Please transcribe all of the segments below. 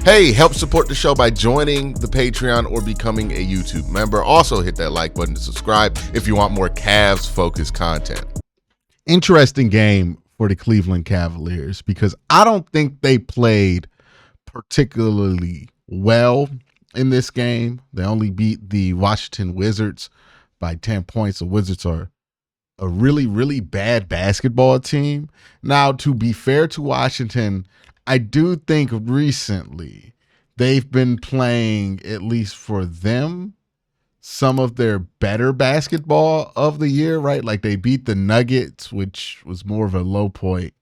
Hey, help support the show by joining the Patreon or becoming a YouTube member. Also hit that like button to subscribe if you want more Cavs-focused content. Interesting game for the Cleveland Cavaliers because I don't think they played particularly well in this game. They only beat the Washington Wizards by 10 points. The Wizards are a really, really bad basketball team. Now, to be fair to Washington, I do think recently they've been playing, at least for them, some of their better basketball of the year, right? Like they beat the Nuggets, which was more of a low point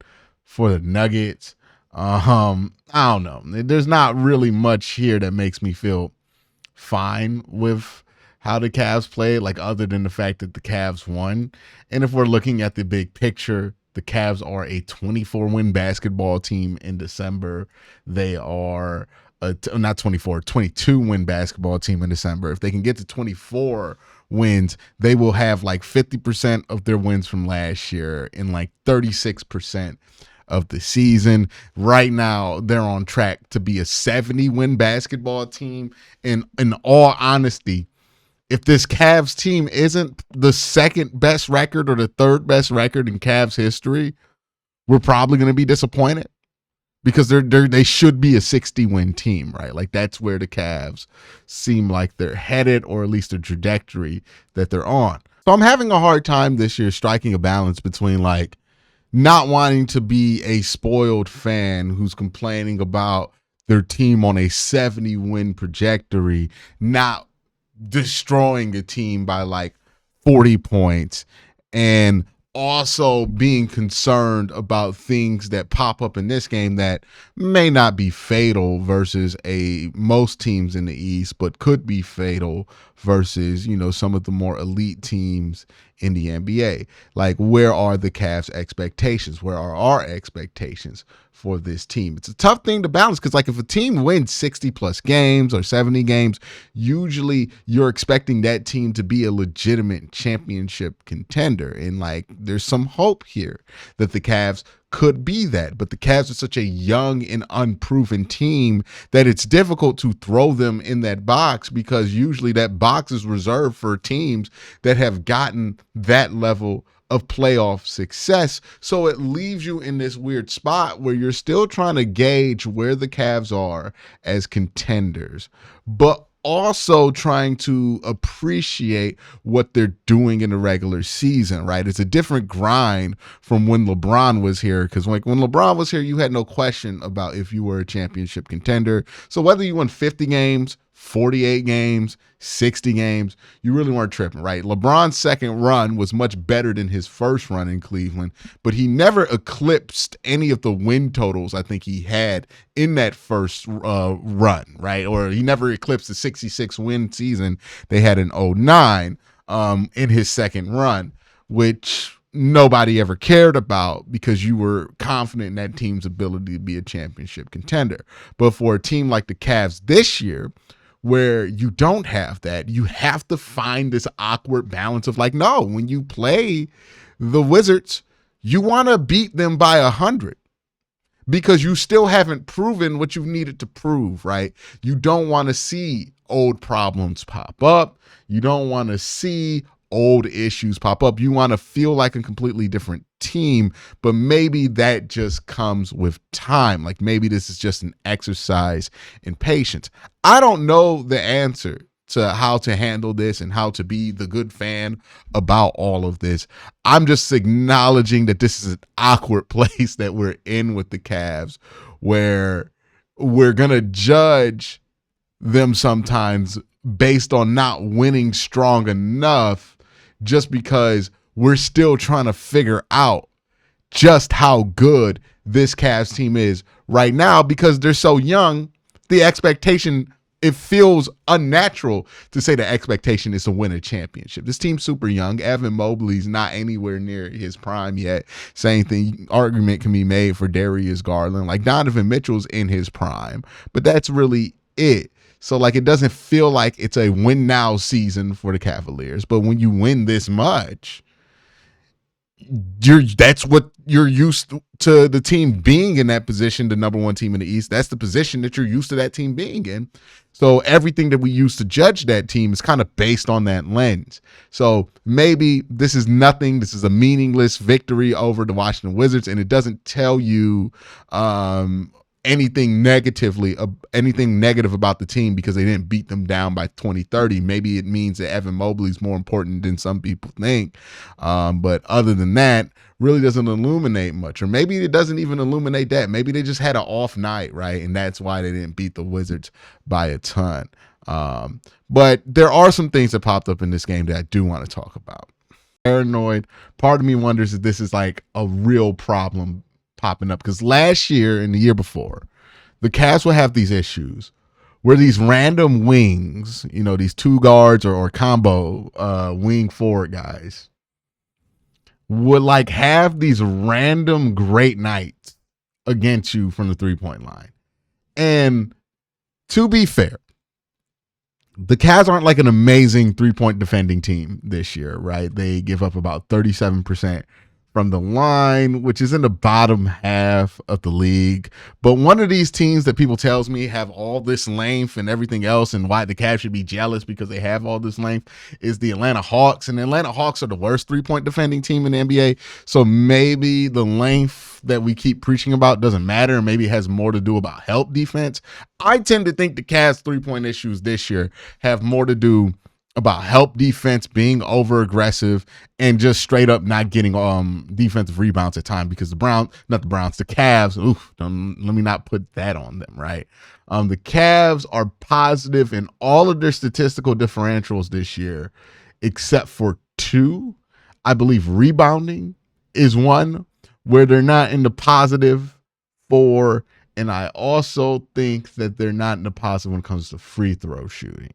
for the Nuggets. I don't know. There's not really much here that makes me feel fine with how the Cavs played, like other than the fact that the Cavs won. And if we're looking at the big picture, the Cavs are a 24-win basketball team in December. They are not 24, 22-win basketball team in December. If they can get to 24 wins, they will have like 50% of their wins from last year and like 36% of the season. Right now, they're on track to be a 70-win basketball team. And in all honesty, if this Cavs team isn't the second best record or the third best record in Cavs history, we're probably going to be disappointed because they should be a 60-win team, right? Like that's where the Cavs seem like they're headed, or at least the trajectory that they're on. So I'm having a hard time this year striking a balance between like not wanting to be a spoiled fan who's complaining about their team on a 70-win trajectory, not destroying a team by like 40 points, and also being concerned about things that pop up in this game that may not be fatal versus most teams in the East, but could be fatal versus, some of the more elite teams in the NBA. Like, where are the Cavs' expectations? Where are our expectations for this team? It's a tough thing to balance because, like, if a team wins 60 plus games or 70 games, usually you're expecting that team to be a legitimate championship contender. And, like, there's some hope here that the Cavs could be that. But the Cavs are such a young and unproven team that it's difficult to throw them in that box because usually that box is reserved for teams that have gotten that level of playoff success. So it leaves you in this weird spot where you're still trying to gauge where the Cavs are as contenders, but also trying to appreciate what they're doing in the regular season, right? It's a different grind from when LeBron was here, because like when LeBron was here, you had no question about if you were a championship contender. So whether you won 50 games, 48 games, 60 games, you really weren't tripping, right? LeBron's second run was much better than his first run in Cleveland, but he never eclipsed any of the win totals I think he had in that first run, right? Or he never eclipsed the 66 win season they had in 09 in his second run, which nobody ever cared about because you were confident in that team's ability to be a championship contender. But for a team like the Cavs this year, where you don't have that, you have to find this awkward balance of like, no, when you play the Wizards, you want to beat them by 100 because you still haven't proven what you've needed to prove, right? You don't want to see old problems pop up. You don't want to see old issues pop up. You want to feel like a completely different team, but maybe that just comes with time. Like maybe this is just an exercise in patience. I don't know the answer to how to handle this and how to be the good fan about all of this. I'm just acknowledging that this is an awkward place that we're in with the Cavs, where we're going to judge them sometimes based on not winning strong enough just because we're still trying to figure out just how good this Cavs team is right now because they're so young. The expectation, it feels unnatural to say the expectation is to win a championship. This team's super young. Evan Mobley's not anywhere near his prime yet. Same thing, argument can be made for Darius Garland. Like Donovan Mitchell's in his prime, but that's really it. So, like, it doesn't feel like it's a win now season for the Cavaliers. But when you win this much, that's what you're used to, the team being in that position, the number one team in the East. That's the position that you're used to that team being in. So everything that we use to judge that team is kind of based on that lens. So maybe this is nothing. This is a meaningless victory over the Washington Wizards, and it doesn't tell you anything negative about the team because they didn't beat them down by 20-30. Maybe it means that Evan Mobley is more important than some people think. But other than that, really doesn't illuminate much. Or maybe it doesn't even illuminate that. Maybe they just had an off night, right? And that's why they didn't beat the Wizards by a ton. But there are some things that popped up in this game that I do want to talk about. Paranoid. Part of me wonders if this is like a real problem popping up, because last year and the year before, the Cavs will have these issues where these random wings, these two guards or combo wing forward guys would like have these random great nights against you from the 3-point line. And to be fair, the Cavs aren't like an amazing 3-point defending team this year, right? They give up about 37% from the line, which is in the bottom half of the league. But one of these teams that people tells me have all this length and everything else, and why the Cavs should be jealous because they have all this length, is the Atlanta Hawks. And the Atlanta Hawks are the worst 3-point defending team in the NBA. So maybe the length that we keep preaching about doesn't matter, and maybe it has more to do about help defense. I tend to think the Cavs 3-point issues this year have more to do about help defense, being over aggressive, and just straight up not getting defensive rebounds at time, because the Cavs, let me not put that on them, right? The Cavs are positive in all of their statistical differentials this year, except for two. I believe rebounding is one where they're not in the positive for, and I also think that they're not in the positive when it comes to free throw shooting.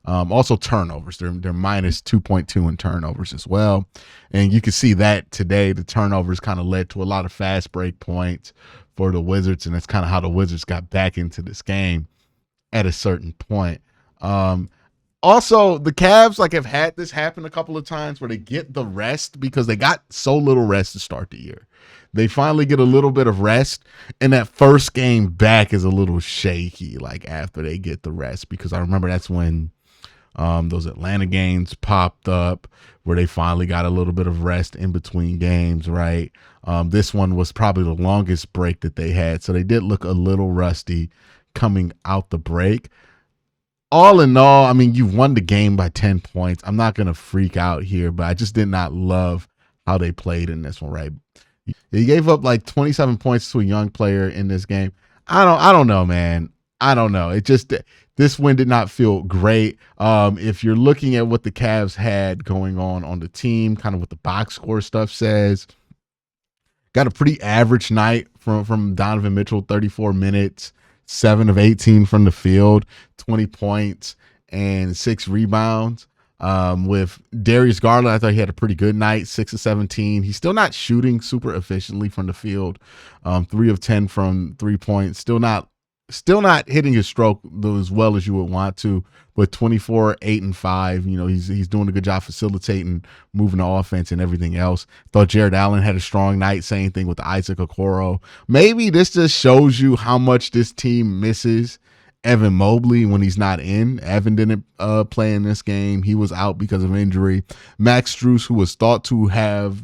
Also turnovers. They're minus 2.2 in turnovers as well. And you can see that today. The turnovers kind of led to a lot of fast break points for the Wizards, and that's kind of how the Wizards got back into this game at a certain point. Also, the Cavs have had this happen a couple of times where they get the rest because they got so little rest to start the year. They finally get a little bit of rest, and that first game back is a little shaky after they get the rest, because I remember that's when those Atlanta games popped up where they finally got a little bit of rest in between games, right? This one was probably the longest break that they had, so they did look a little rusty coming out the break. All in all, I mean, you won the game by 10 points. I'm not going to freak out here, but I just did not love how they played in this one, right? He gave up 27 points to a young player in this game. I don't know, man. I don't know. This win did not feel great. If you're looking at what the Cavs had going on the team, kind of what the box score stuff says, got a pretty average night from Donovan Mitchell, 34 minutes, 7 of 18 from the field, 20 points and 6 rebounds. With Darius Garland, I thought he had a pretty good night, 6 of 17. He's still not shooting super efficiently from the field. 3 of 10 from 3 points. Still not hitting his stroke as well as you would want to, but 24, 8 and 5. He's doing a good job facilitating, moving the offense and everything else. Thought Jared Allen had a strong night. Same thing with Isaac Okoro. Maybe this just shows you how much this team misses Evan Mobley when he's not in. Evan didn't play in this game. He was out because of injury. Max Strus, who was thought to have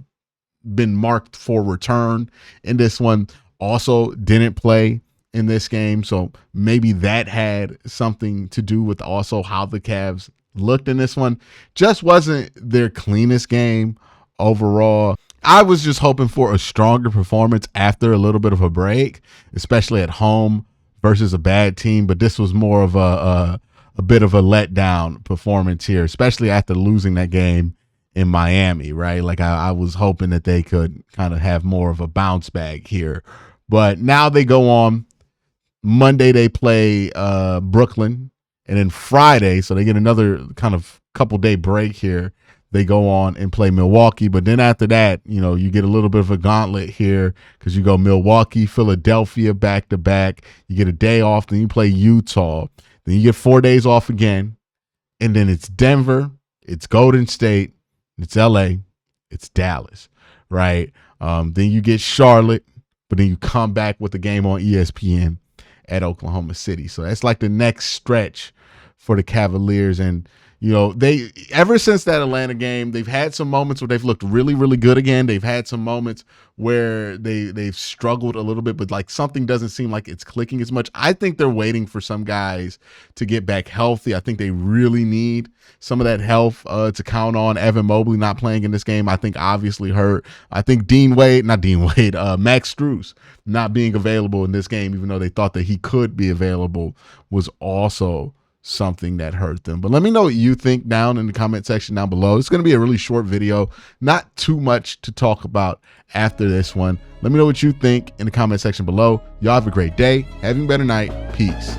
been marked for return in this one, also didn't play in this game. So maybe that had something to do with also how the Cavs looked in this one. Just wasn't their cleanest game overall. I was just hoping for a stronger performance after a little bit of a break, especially at home versus a bad team. But this was more of a bit of a letdown performance here, especially after losing that game in Miami, right? I was hoping that they could kind of have more of a bounce back here. But now they go on. Monday they play Brooklyn, and then Friday, so they get another kind of couple day break here. They go on and play Milwaukee, but then after that, you get a little bit of a gauntlet here because you go Milwaukee, Philadelphia back to back. You get a day off, then you play Utah, then you get 4 days off again, and then it's Denver, it's Golden State, it's LA, it's Dallas. right? Then you get Charlotte, but then you come back with the game on ESPN at Oklahoma City. So that's like the next stretch for the Cavaliers. And, you know, they, ever since that Atlanta game, they've had some moments where they've looked really, really good again. They've had some moments where they've struggled a little bit, but like something doesn't seem like it's clicking as much. I think they're waiting for some guys to get back healthy. I think they really need some of that health to count on. Evan Mobley not playing in this game, I think obviously hurt. I think Max Strus not being available in this game, even though they thought that he could be available, was also something that hurt them. But let me know what you think down in the comment section down below. It's going to be a really short video, not too much to talk about after this one. Let me know what you think in the comment section below. Y'all have a great day. Having a better night. Peace.